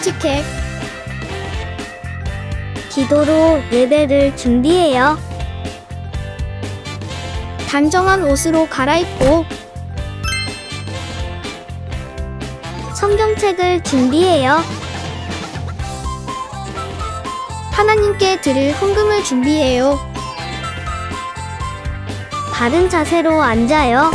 솔직해. 기도로 예배를 준비해요. 단정한 옷으로 갈아입고 성경책을 준비해요. 하나님께 드릴 헌금을 준비해요. 바른 자세로 앉아요.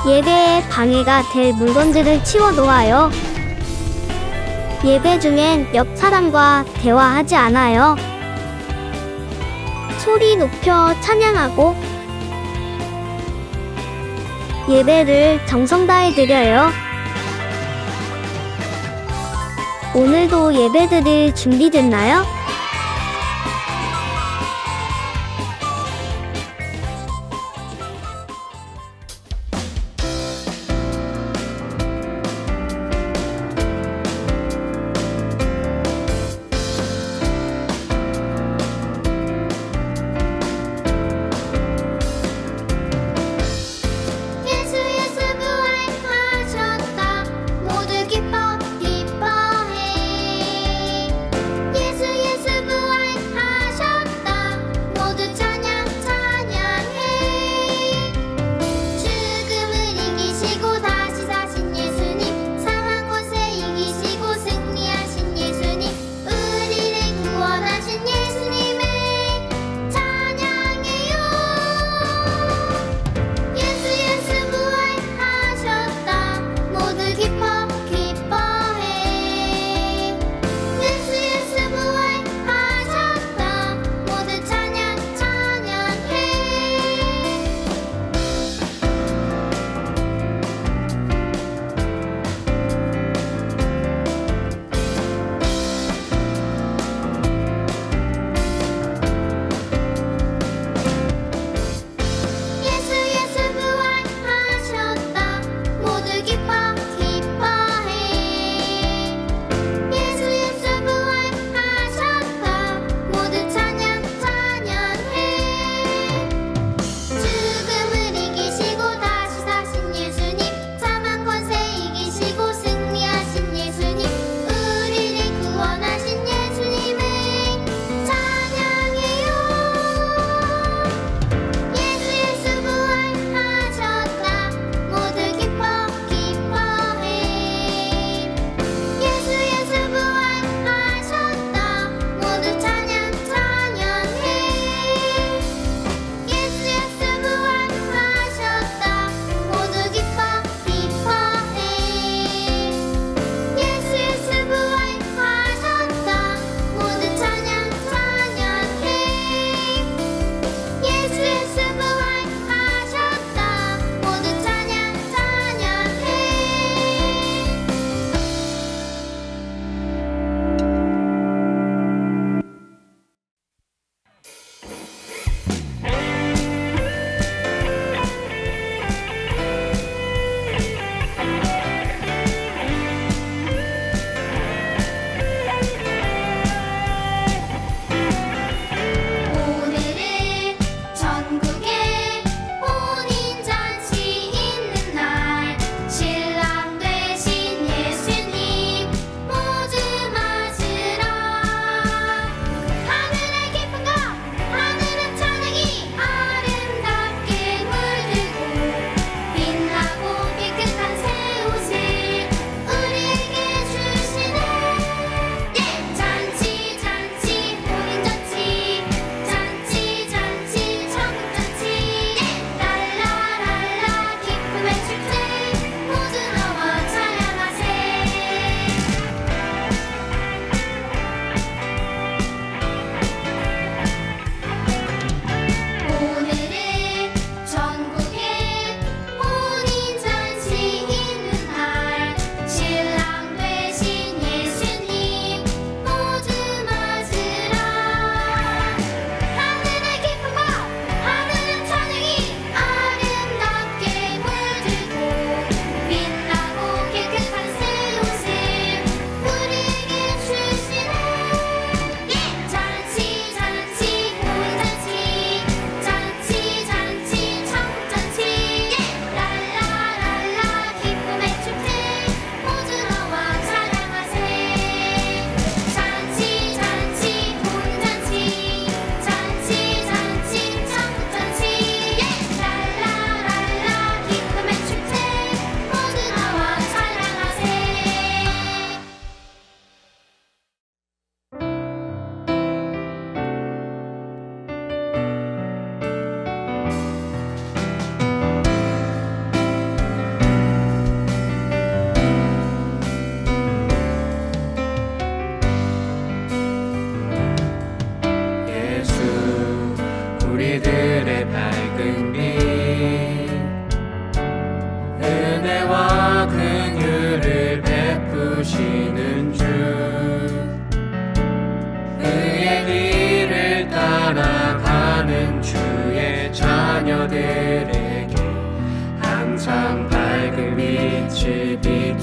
예배에 방해가 될 물건들을 치워 놓아요. 예배 중엔 옆 사람과 대화하지 않아요. 소리 높여 찬양하고 예배를 정성 다해 드려요. 오늘도 예배드릴 준비됐나요? 예수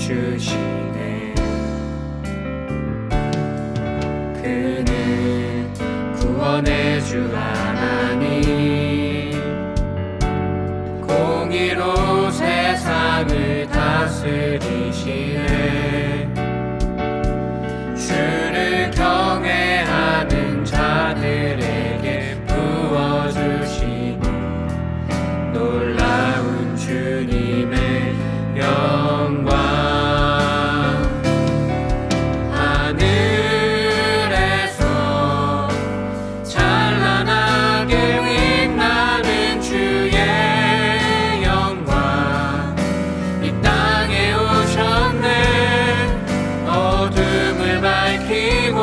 주시네. 그는 구원의 주 하나님, 공의로 세상을 다스리시네. 주를 경외하는 자들에게 부어주시니 놀라운 주님의 영광. 하늘에서 찬란하게 빛나는 주의 영광, 이 땅에 오셨네. 어둠을 밝히고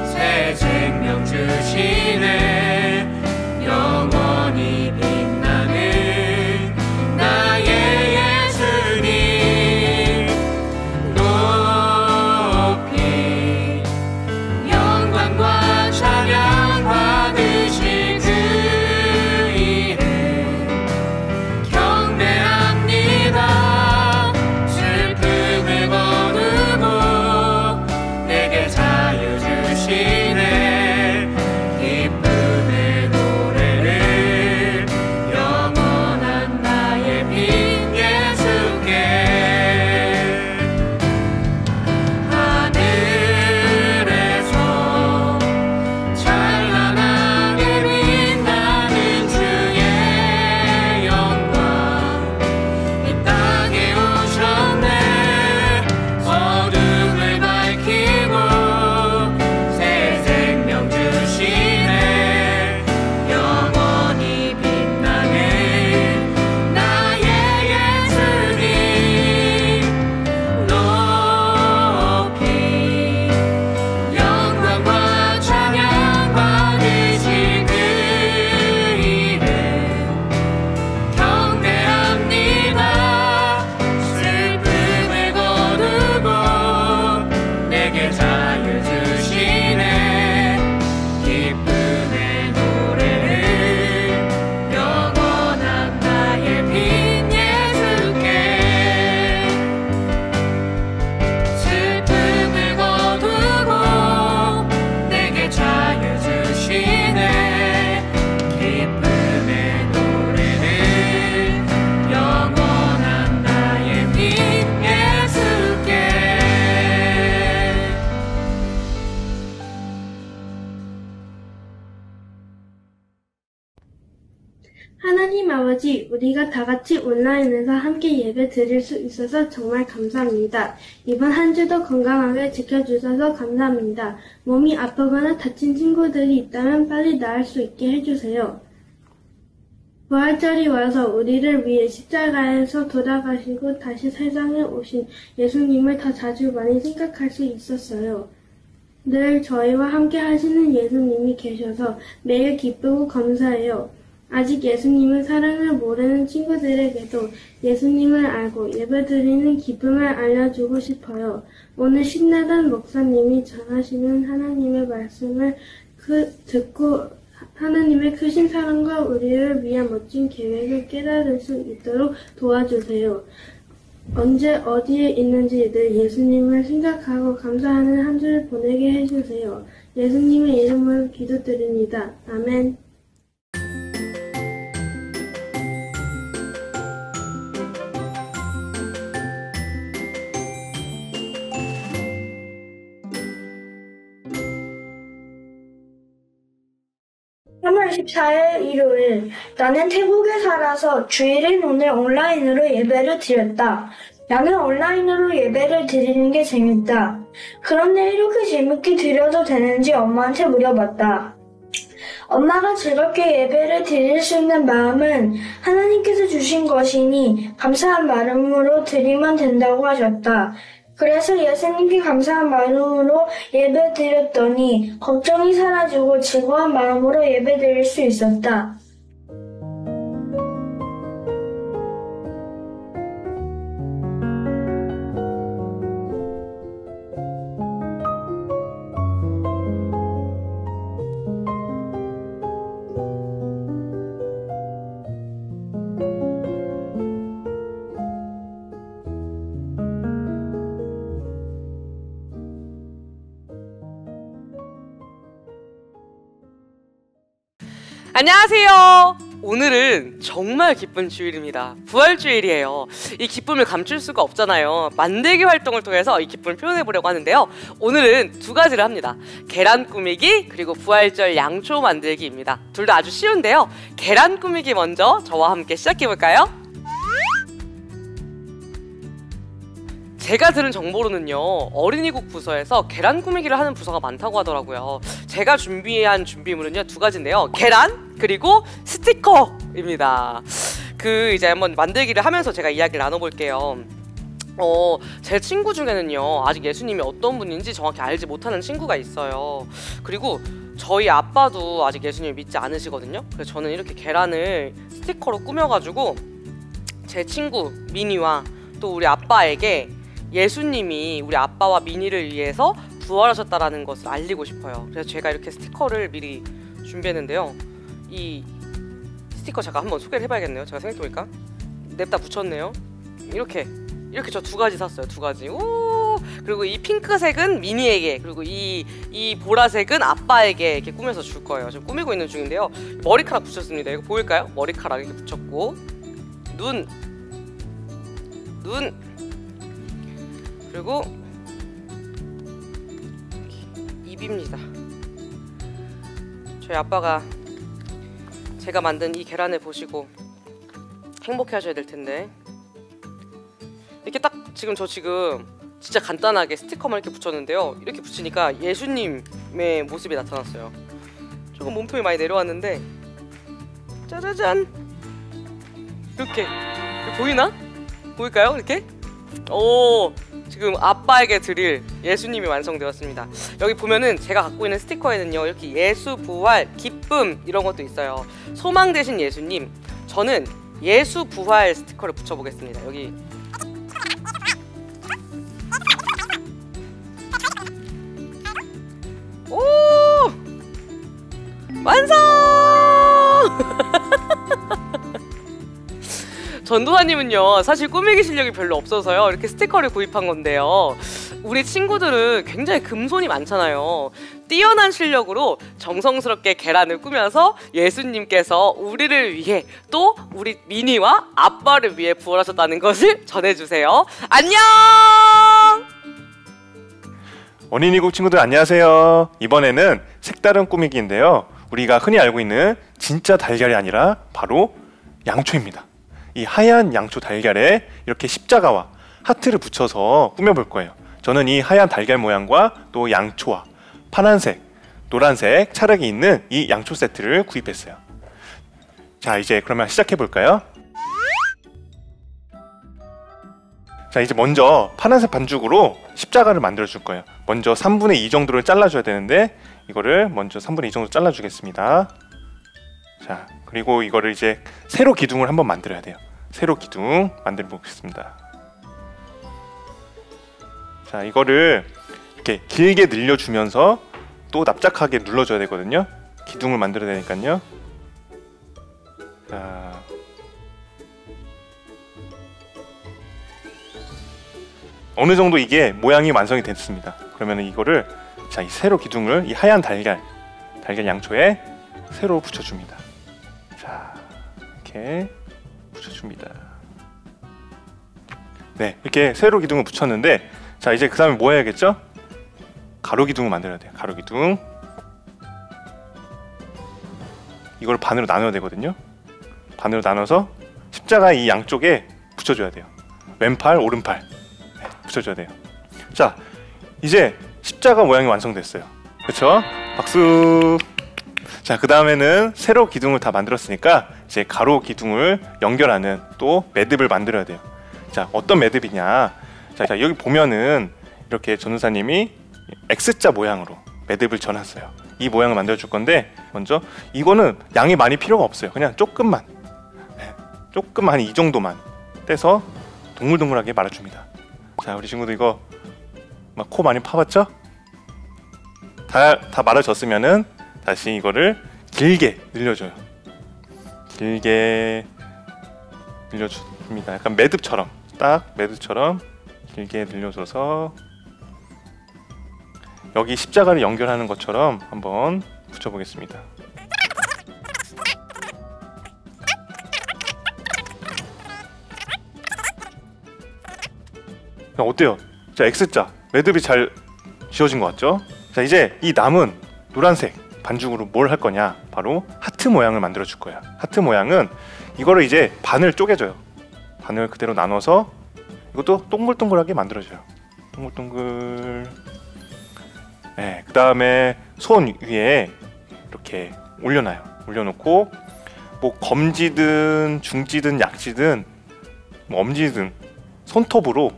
새 생명 주시네. 영원히 빛나는 나의 예수님, 높이 영광과 찬양 받으신 그 이름 경배합니다. 슬픔을 거두고 내게 자유 주시네. 기쁨의 노래를 영원한 나의 빈 예수께. 하늘에서 찬란하게 빛나는 주의 영광, 이 땅에 오셨네. 어둠을 밝히고 새 생명 주시네. 영원히 빛나는 나의 예수님, 높이 영광과 찬양 받으신 그 이름 경배합니다. 슬픔을 거두고 내게 자유 주시네. 기쁨의 노래를 영원한 나의 빈 예수께. 슬픔을 거두고 내게 자유 주시네. 기쁨의 노래를 영원한 나의 빈 예수께. 하나님 아버지, 우리가 다 같이 온라인에서 함께 예배 드릴 수 있어서 정말 감사합니다. 이번 한 주도 건강하게 지켜주셔서 감사합니다. 몸이 아프거나 다친 친구들이 있다면 빨리 나을 수 있게 해주세요. 부활절이 와서 우리를 위해 십자가에서 돌아가시고 다시 세상에 오신 예수님을 더 자주 많이 생각할 수 있었어요. 늘 저희와 함께 하시는 예수님이 계셔서 매일 기쁘고 감사해요. 아직 예수님의 사랑을 모르는 친구들에게도 예수님을 알고 예배드리는 기쁨을 알려주고 싶어요. 오늘 신나단 목사님이 전하시는 하나님의 말씀을 듣고 하나님의 크신 사랑과 우리를 위한 멋진 계획을 깨달을 수 있도록 도와주세요. 언제 어디에 있는지 늘 예수님을 생각하고 감사하는 한 주를 보내게 해주세요. 예수님의 이름으로 기도드립니다. 아멘. (3월 14일) 일요일. 나는 태국에 살아서 주일인 오늘 온라인으로 예배를 드렸다. 나는 온라인으로 예배를 드리는 게 재밌다. 그런데 이렇게 재밌게 드려도 되는지 엄마한테 물어봤다. 엄마가 즐겁게 예배를 드릴 수 있는 마음은 하나님께서 주신 것이니 감사한 마음으로 드리면 된다고 하셨다. 그래서 예수님께 감사한 마음으로 예배 드렸더니 걱정이 사라지고 즐거운 마음으로 예배 드릴 수 있었다. 안녕하세요. 오늘은 정말 기쁜 주일입니다. 부활주일이에요. 이 기쁨을 감출 수가 없잖아요. 만들기 활동을 통해서 이 기쁨을 표현해 보려고 하는데요. 오늘은 두 가지를 합니다. 계란 꾸미기 그리고 부활절 양초 만들기입니다. 둘 다 아주 쉬운데요. 계란 꾸미기 먼저 저와 함께 시작해 볼까요? 제가 들은 정보로는요, 어린이국 부서에서 계란 꾸미기를 하는 부서가 많다고 하더라고요. 제가 준비한 준비물은요, 두 가지인데요. 계란 그리고 스티커입니다. 이제 한번 만들기를 하면서 제가 이야기를 나눠볼게요. 제 친구 중에는요, 아직 예수님이 어떤 분인지 정확히 알지 못하는 친구가 있어요. 그리고 저희 아빠도 아직 예수님을 믿지 않으시거든요. 그래서 저는 이렇게 계란을 스티커로 꾸며가지고 제 친구 미니와 또 우리 아빠에게 예수님이 우리 아빠와 미니를 위해서 부활하셨다라는 것을 알리고 싶어요. 그래서 제가 이렇게 스티커를 미리 준비했는데요. 이 스티커 잠깐 한번 소개를 해봐야겠네요. 제가 생각해보니까 냅다 붙였네요. 이렇게 저 두 가지 샀어요. 두 가지. 오! 그리고 이 핑크색은 미니에게, 그리고 이 보라색은 아빠에게 이렇게 꾸며서 줄 거예요. 지금 꾸미고 있는 중인데요. 머리카락 붙였습니다. 이거 보일까요? 머리카락 이렇게 붙였고, 눈 그리고 입입니다. 저희 아빠가 제가 만든 이 계란을 보시고 행복해 하셔야 될 텐데, 이렇게 딱 저 지금 진짜 간단하게 스티커만 이렇게 붙였는데요. 이렇게 붙이니까 예수님의 모습이 나타났어요. 조금 몸통이 많이 내려왔는데, 짜자잔, 이렇게 보이나? 보일까요? 이렇게? 오, 지금 아빠에게 드릴 예수님이 완성되었습니다. 여기 보면은 제가 갖고 있는 스티커에는요, 이렇게 예수, 부활, 기쁨 이런 것도 있어요. 소망 되신 예수님, 저는 예수 부활 스티커를 붙여보겠습니다. 여기 오! 완성! 전도사님은요, 사실 꾸미기 실력이 별로 없어서요, 이렇게 스티커를 구입한 건데요. 우리 친구들은 굉장히 금손이 많잖아요. 뛰어난 실력으로 정성스럽게 계란을 꾸며서 예수님께서 우리를 위해, 또 우리 미니와 아빠를 위해 부활하셨다는 것을 전해주세요. 안녕! 어린이국 친구들 안녕하세요. 이번에는 색다른 꾸미기인데요. 우리가 흔히 알고 있는 진짜 달걀이 아니라 바로 양초입니다. 이 하얀 양초 달걀에 이렇게 십자가와 하트를 붙여서 꾸며볼 거예요. 저는 이 하얀 달걀 모양과 또 양초와 파란색, 노란색 차력이 있는 이 양초 세트를 구입했어요. 자, 이제 그러면 시작해 볼까요? 자, 이제 먼저 파란색 반죽으로 십자가를 만들어 줄 거예요. 먼저 3분의 2 정도를 잘라줘야 되는데, 이거를 먼저 3분의 2 정도 잘라주겠습니다. 자, 그리고 이거를 이제 세로 기둥을 한번 만들어야 돼요. 세로 기둥 만들어 보겠습니다. 자, 이거를 이렇게 길게 늘려주면서 또 납작하게 눌러줘야 되거든요. 기둥을 만들어야 되니까요. 자, 어느 정도 이게 모양이 완성이 됐습니다. 그러면 이거를, 자, 이 세로 기둥을 이 하얀 달걀 양초에 세로 붙여줍니다. 자, 이렇게 붙여줍니다. 네, 이렇게 세로 기둥을 붙였는데, 자, 이제 그 다음에 뭐 해야겠죠? 가로 기둥을 만들어야 돼요. 가로 기둥. 이걸 반으로 나눠야 되거든요. 반으로 나눠서 십자가 이 양쪽에 붙여줘야 돼요. 왼팔, 오른팔. 네, 붙여줘야 돼요. 자, 이제 십자가 모양이 완성됐어요. 그쵸? 박수! 자, 그 다음에는 세로 기둥을 다 만들었으니까 이제 가로 기둥을 연결하는 또 매듭을 만들어야 돼요. 자, 어떤 매듭이냐? 자, 여기 보면은 이렇게 전도사님이 X자 모양으로 매듭을 전했어요. 이 모양을 만들어 줄 건데, 먼저 이거는 양이 많이 필요가 없어요. 그냥 조금만, 네, 조금만 이 정도만 떼서 동글동글하게 말아줍니다. 자, 우리 친구들 이거 막 코 많이 파봤죠? 다 말아졌으면은 다시 이거를 길게 늘려줘요. 길게 늘려줍니다. 약간 매듭처럼, 딱 매듭처럼 길게 늘려줘서 여기 십자가를 연결하는 것처럼 한번 붙여보겠습니다. 어때요? 자, X자 매듭이 잘 지어진 것 같죠? 자, 이제 이 남은 노란색 반죽으로 뭘 할 거냐? 바로 하트 모양을 만들어 줄 거야. 하트 모양은 이거를 이제 반을 쪼개줘요. 반을 그대로 나눠서 이것도 동글동글하게 만들어줘요. 동글동글. 네, 그 다음에 손 위에 이렇게 올려놔요. 올려놓고 뭐 검지든 중지든 약지든 뭐 엄지든 손톱으로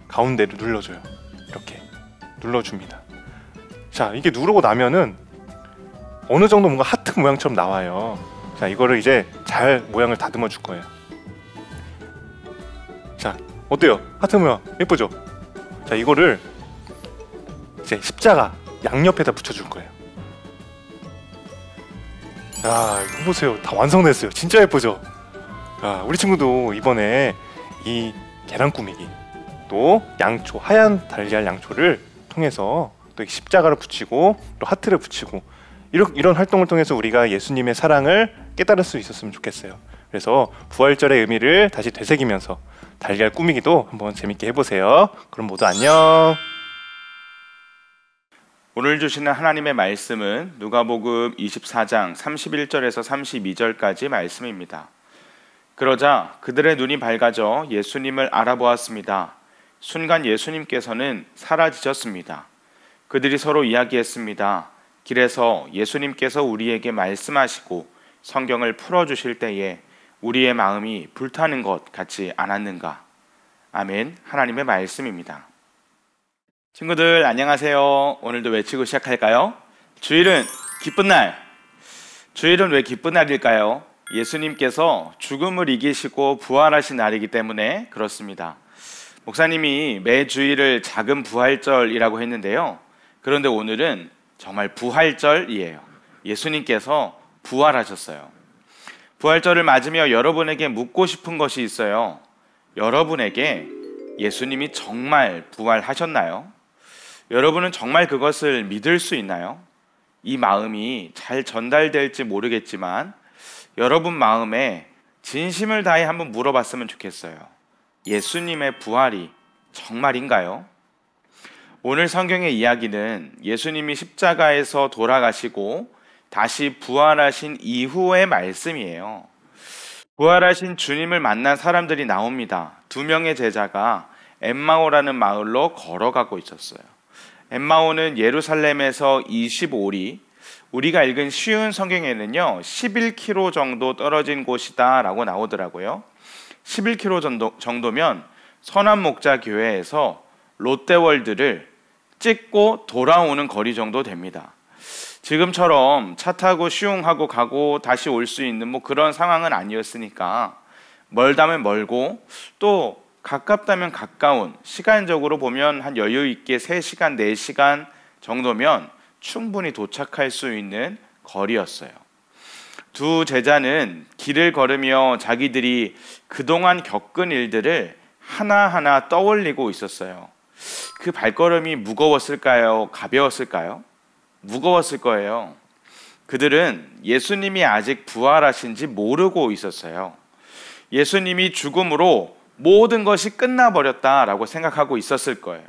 가운데를 눌러줘요. 이렇게 눌러줍니다. 자, 이게 누르고 나면은 어느 정도 뭔가 하트 모양처럼 나와요. 자, 이거를 이제 잘 모양을 다듬어 줄 거예요. 자, 어때요? 하트 모양 예쁘죠? 자, 이거를 이제 십자가 양옆에다 붙여줄 거예요. 야, 이거 보세요. 다 완성됐어요. 진짜 예쁘죠? 야, 우리 친구도 이번에 이 계란 꾸미기 또 양초, 하얀 달걀 양초를 통해서 또 십자가를 붙이고 또 하트를 붙이고 이런 활동을 통해서 우리가 예수님의 사랑을 깨달을 수 있었으면 좋겠어요. 그래서 부활절의 의미를 다시 되새기면서 달걀 꾸미기도 한번 재밌게 해보세요. 그럼 모두 안녕. 오늘 주시는 하나님의 말씀은 누가복음 24장 31절에서 32절까지 말씀입니다. 그러자 그들의 눈이 밝아져 예수님을 알아보았습니다. 순간 예수님께서는 사라지셨습니다. 그들이 서로 이야기했습니다. 길에서 예수님께서 우리에게 말씀하시고 성경을 풀어주실 때에 우리의 마음이 불타는 것 같지 않았는가? 아멘. 하나님의 말씀입니다. 친구들 안녕하세요. 오늘도 외치고 시작할까요? 주일은 기쁜 날. 주일은 왜 기쁜 날일까요? 예수님께서 죽음을 이기시고 부활하신 날이기 때문에 그렇습니다. 목사님이 매 주일을 작은 부활절이라고 했는데요. 그런데 오늘은 정말 부활절이에요. 예수님께서 부활하셨어요. 부활절을 맞으며 여러분에게 묻고 싶은 것이 있어요. 여러분에게 예수님이 정말 부활하셨나요? 여러분은 정말 그것을 믿을 수 있나요? 이 마음이 잘 전달될지 모르겠지만 여러분 마음에 진심을 다해 한번 물어봤으면 좋겠어요. 예수님의 부활이 정말인가요? 오늘 성경의 이야기는 예수님이 십자가에서 돌아가시고 다시 부활하신 이후의 말씀이에요. 부활하신 주님을 만난 사람들이 나옵니다. 2명의 제자가 엠마오라는 마을로 걸어가고 있었어요. 엠마오는 예루살렘에서 25리, 우리가 읽은 쉬운 성경에는요 11km 정도 떨어진 곳이다 라고 나오더라고요. 11km 정도면 선한목자교회에서 롯데월드를 찍고 돌아오는 거리 정도 됩니다. 지금처럼 차 타고 쉬웅하고 가고 다시 올 수 있는 뭐 그런 상황은 아니었으니까 멀다면 멀고 또 가깝다면 가까운, 시간적으로 보면 한 여유 있게 3시간, 4시간 정도면 충분히 도착할 수 있는 거리였어요. 두 제자는 길을 걸으며 자기들이 그동안 겪은 일들을 하나하나 떠올리고 있었어요. 그 발걸음이 무거웠을까요? 가벼웠을까요? 무거웠을 거예요. 그들은 예수님이 아직 부활하신지 모르고 있었어요. 예수님이 죽음으로 모든 것이 끝나버렸다라고 생각하고 있었을 거예요.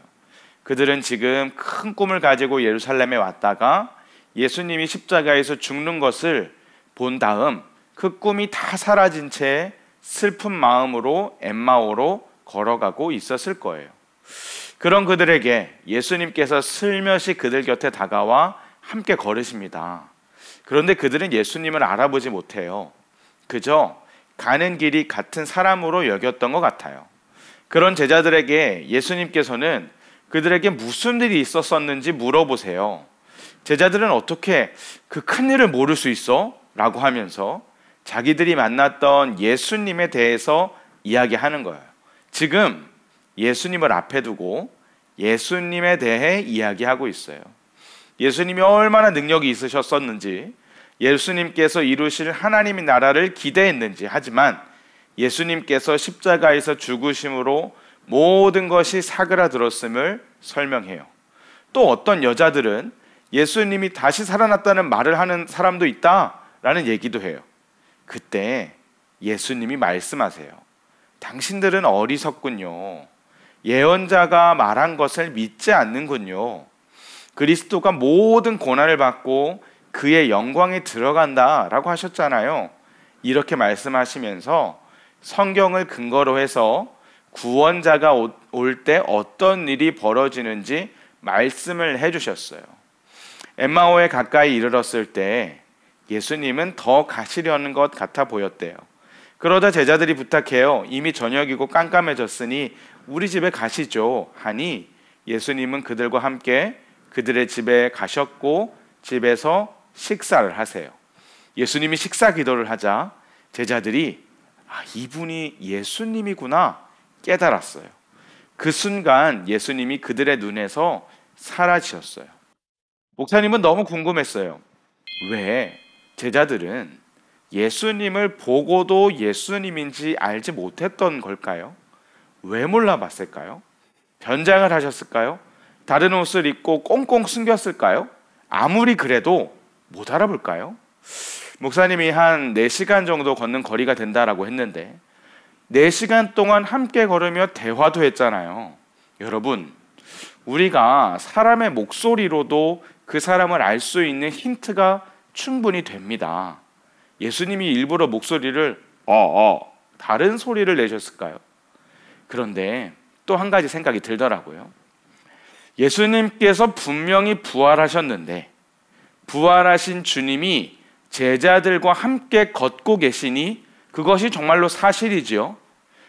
그들은 지금 큰 꿈을 가지고 예루살렘에 왔다가 예수님이 십자가에서 죽는 것을 본 다음 그 꿈이 다 사라진 채 슬픈 마음으로 엠마오로 걸어가고 있었을 거예요. 그런 그들에게 예수님께서 슬며시 그들 곁에 다가와 함께 걸으십니다. 그런데 그들은 예수님을 알아보지 못해요. 그저 가는 길이 같은 사람으로 여겼던 것 같아요. 그런 제자들에게 예수님께서는 그들에게 무슨 일이 있었었는지 물어보세요. 제자들은 어떻게 그 큰 일을 모를 수 있어? 라고 하면서 자기들이 만났던 예수님에 대해서 이야기하는 거예요. 지금 예수님을 앞에 두고 예수님에 대해 이야기하고 있어요. 예수님이 얼마나 능력이 있으셨었는지, 예수님께서 이루실 하나님의 나라를 기대했는지, 하지만 예수님께서 십자가에서 죽으심으로 모든 것이 사그라들었음을 설명해요. 또 어떤 여자들은 예수님이 다시 살아났다는 말을 하는 사람도 있다라는 얘기도 해요. 그때 예수님이 말씀하세요. 당신들은 어리석군요. 예언자가 말한 것을 믿지 않는군요. 그리스도가 모든 고난을 받고 그의 영광에 들어간다라고 하셨잖아요. 이렇게 말씀하시면서 성경을 근거로 해서 구원자가 올 때 어떤 일이 벌어지는지 말씀을 해주셨어요. 엠마오에 가까이 이르렀을 때 예수님은 더 가시려는 것 같아 보였대요. 그러자 제자들이 부탁해요. 이미 저녁이고 깜깜해졌으니 우리 집에 가시죠 하니 예수님은 그들과 함께 그들의 집에 가셨고 집에서 식사를 하세요. 예수님이 식사 기도를 하자 제자들이 이분이 예수님이구나 깨달았어요. 그 순간 예수님이 그들의 눈에서 사라지셨어요. 목사님은 너무 궁금했어요. 왜 제자들은 예수님을 보고도 예수님인지 알지 못했던 걸까요? 왜 몰라봤을까요? 변장을 하셨을까요? 다른 옷을 입고 꽁꽁 숨겼을까요? 아무리 그래도 못 알아볼까요? 목사님이 한 4시간 정도 걷는 거리가 된다라고 했는데 4시간 동안 함께 걸으며 대화도 했잖아요. 여러분, 우리가 사람의 목소리로도 그 사람을 알 수 있는 힌트가 충분히 됩니다. 예수님이 일부러 목소리를 다른 소리를 내셨을까요? 그런데 또 한 가지 생각이 들더라고요. 예수님께서 분명히 부활하셨는데 부활하신 주님이 제자들과 함께 걷고 계시니 그것이 정말로 사실이지요.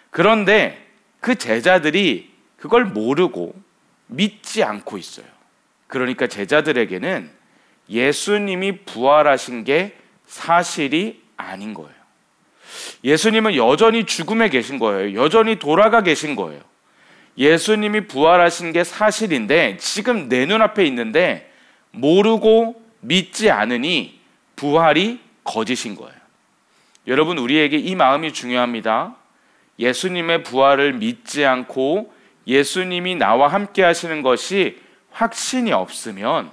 그런데 그 제자들이 그걸 모르고 믿지 않고 있어요. 그러니까 제자들에게는 예수님이 부활하신 게 사실이 아닌 거예요. 예수님은 여전히 죽음에 계신 거예요. 여전히 돌아가 계신 거예요. 예수님이 부활하신 게 사실인데 지금 내 눈앞에 있는데 모르고 믿지 않으니 부활이 거짓인 거예요. 여러분, 우리에게 이 마음이 중요합니다. 예수님의 부활을 믿지 않고 예수님이 나와 함께 하시는 것이 확신이 없으면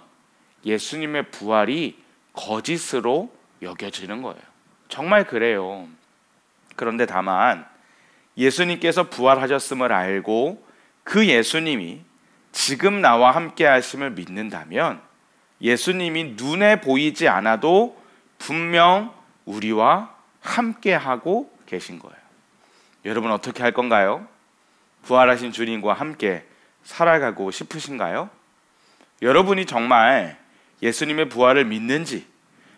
예수님의 부활이 거짓으로 여겨지는 거예요. 정말 그래요. 그런데 다만 예수님께서 부활하셨음을 알고 그 예수님이 지금 나와 함께 하심을 믿는다면 예수님이 눈에 보이지 않아도 분명 우리와 함께 하고 계신 거예요. 여러분, 어떻게 할 건가요? 부활하신 주님과 함께 살아가고 싶으신가요? 여러분이 정말 예수님의 부활을 믿는지,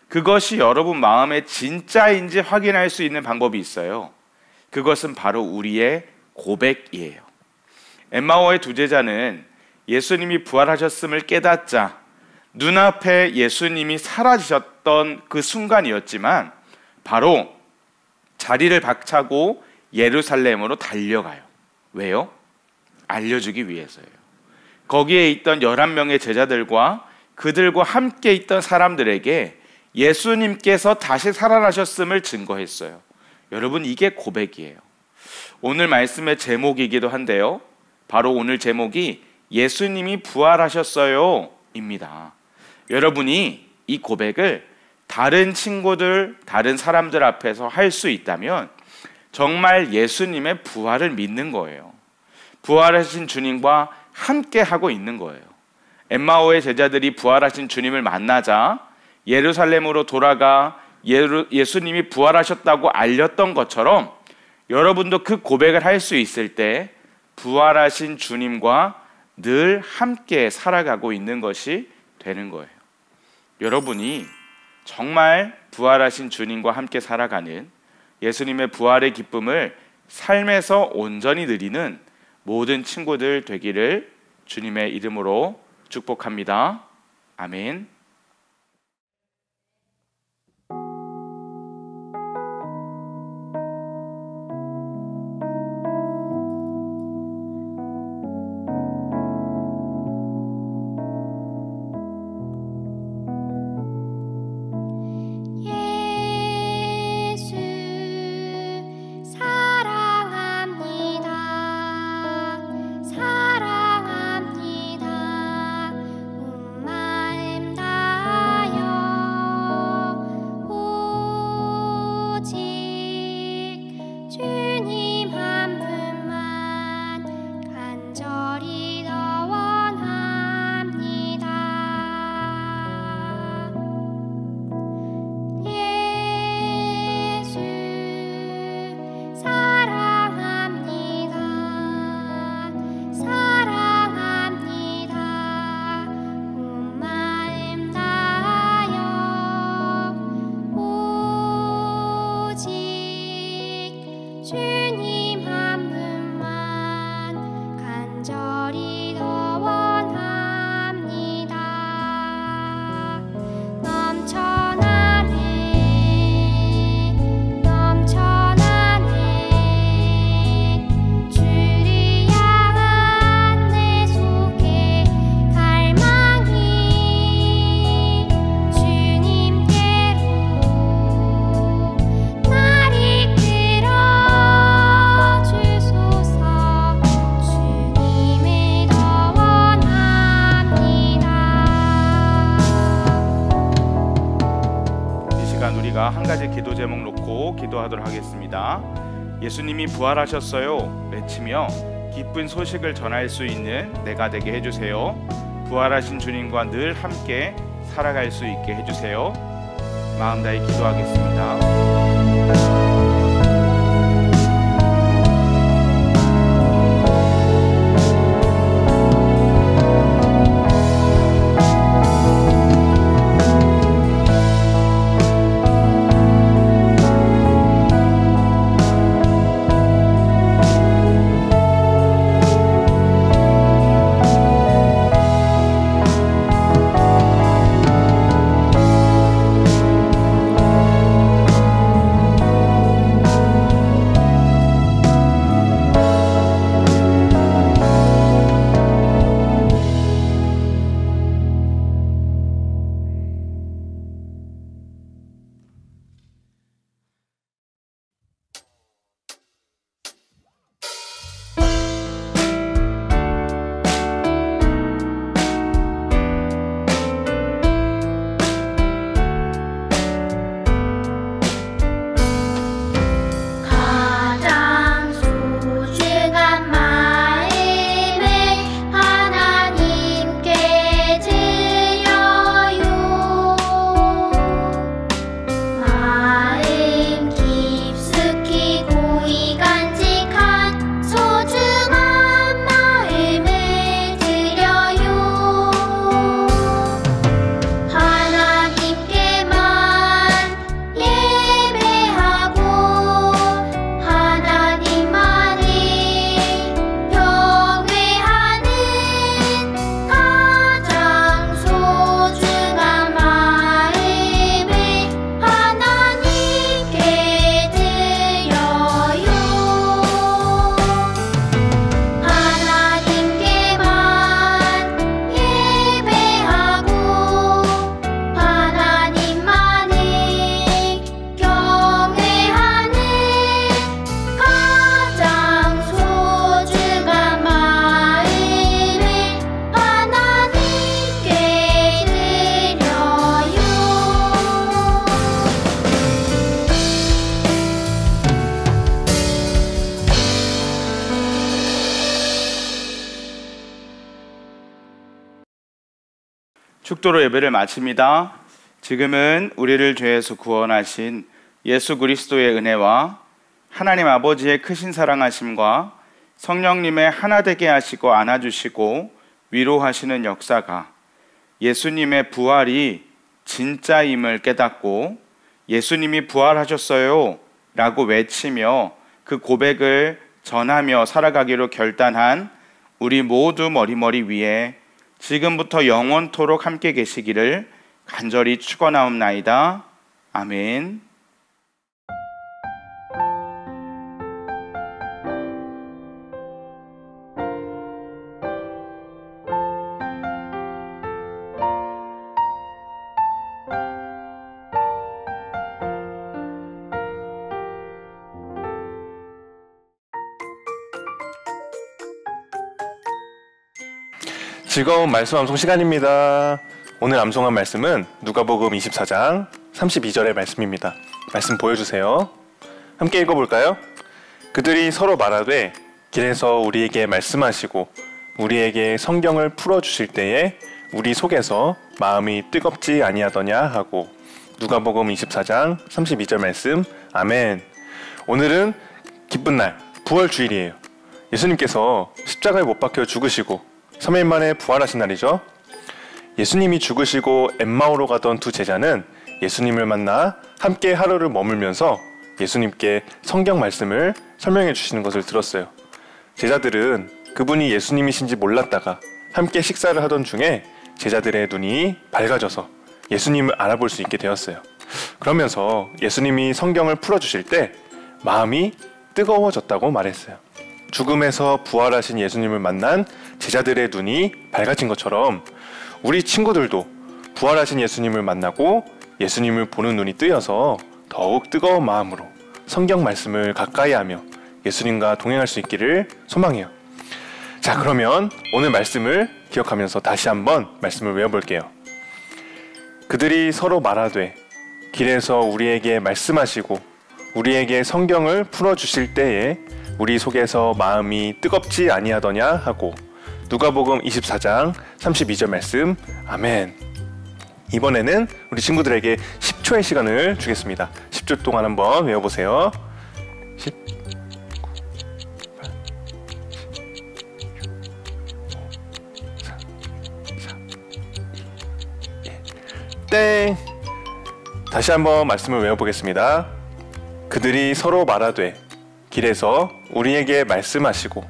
그것이 여러분 마음에 진짜인지 확인할 수 있는 방법이 있어요. 그것은 바로 우리의 고백이에요. 엠마오의 두 제자는 예수님이 부활하셨음을 깨닫자 눈앞에 예수님이 사라지셨던 그 순간이었지만 바로 자리를 박차고 예루살렘으로 달려가요. 왜요? 알려주기 위해서예요. 거기에 있던 11명의 제자들과 그들과 함께 있던 사람들에게 예수님께서 다시 살아나셨음을 증거했어요. 여러분, 이게 고백이에요. 오늘 말씀의 제목이기도 한데요. 바로 오늘 제목이 예수님이 부활하셨어요 입니다. 여러분이 이 고백을 다른 친구들, 다른 사람들 앞에서 할 수 있다면 정말 예수님의 부활을 믿는 거예요. 부활하신 주님과 함께 하고 있는 거예요. 엠마오의 제자들이 부활하신 주님을 만나자 예루살렘으로 돌아가 예수님이 부활하셨다고 알렸던 것처럼 여러분도 그 고백을 할 수 있을 때 부활하신 주님과 늘 함께 살아가고 있는 것이 되는 거예요. 여러분이 정말 부활하신 주님과 함께 살아가는 예수님의 부활의 기쁨을 삶에서 온전히 누리는 모든 친구들 되기를 주님의 이름으로 축복합니다. 아멘. 사랑합니다. 온 마음 다 제가 한 가지 기도 제목 놓고 기도하도록 하겠습니다. 예수님이 부활하셨어요 외치며 기쁜 소식을 전할 수 있는 내가 되게 해주세요. 부활하신 주님과 늘 함께 살아갈 수 있게 해주세요. 마음 다해 기도하겠습니다. 축도로 예배를 마칩니다. 지금은 우리를 죄에서 구원하신 예수 그리스도의 은혜와 하나님 아버지의 크신 사랑하심과 성령님의 하나 되게 하시고 안아주시고 위로하시는 역사가 예수님의 부활이 진짜임을 깨닫고 예수님이 부활하셨어요 라고 외치며 그 고백을 전하며 살아가기로 결단한 우리 모두 머리머리 위에 지금부터 영원토록 함께 계시기를 간절히 축원하옵나이다. 아멘. 즐거운 말씀 암송 시간입니다. 오늘 암송한 말씀은 누가복음 24장 32절의 말씀입니다. 말씀 보여주세요. 함께 읽어볼까요? 그들이 서로 말하되 길에서 우리에게 말씀하시고 우리에게 성경을 풀어주실 때에 우리 속에서 마음이 뜨겁지 아니하더냐 하고. 누가복음 24장 32절 말씀. 아멘. 오늘은 기쁜 날, 부활주일이에요. 예수님께서 십자가에 못 박혀 죽으시고 3일 만에 부활하신 날이죠. 예수님이 죽으시고 엠마오로 가던 두 제자는 예수님을 만나 함께 하루를 머물면서 예수님께 성경 말씀을 설명해 주시는 것을 들었어요. 제자들은 그분이 예수님이신지 몰랐다가 함께 식사를 하던 중에 제자들의 눈이 밝아져서 예수님을 알아볼 수 있게 되었어요. 그러면서 예수님이 성경을 풀어주실 때 마음이 뜨거워졌다고 말했어요. 죽음에서 부활하신 예수님을 만난 제자들의 눈이 밝아진 것처럼 우리 친구들도 부활하신 예수님을 만나고 예수님을 보는 눈이 뜨여서 더욱 뜨거운 마음으로 성경 말씀을 가까이 하며 예수님과 동행할 수 있기를 소망해요. 자, 그러면 오늘 말씀을 기억하면서 다시 한번 말씀을 외워볼게요. 그들이 서로 말하되 길에서 우리에게 말씀하시고 우리에게 성경을 풀어주실 때에 우리 속에서 마음이 뜨겁지 아니하더냐 하고 누가복음 24장 32절 말씀. 아멘. 이번에는 우리 친구들에게 10초의 시간을 주겠습니다. 10초 동안 한번 외워보세요. 10, 9, 8, 7, 6, 5, 4, 3, 2, 1. 땡! 다시 한번 말씀을 외워보겠습니다. 그들이 서로 말하되 길에서 우리에게 말씀하시고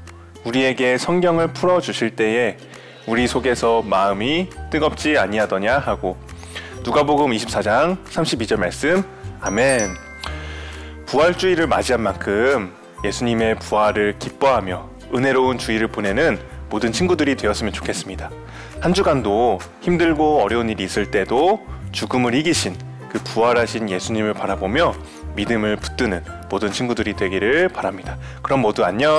우리에게 성경을 풀어주실 때에 우리 속에서 마음이 뜨겁지 아니하더냐 하고 누가복음 24장 32절 말씀. 아멘. 부활주의를 맞이한 만큼 예수님의 부활을 기뻐하며 은혜로운 주일을 보내는 모든 친구들이 되었으면 좋겠습니다. 한 주간도 힘들고 어려운 일이 있을 때도 죽음을 이기신 그 부활하신 예수님을 바라보며 믿음을 붙드는 모든 친구들이 되기를 바랍니다. 그럼 모두 안녕.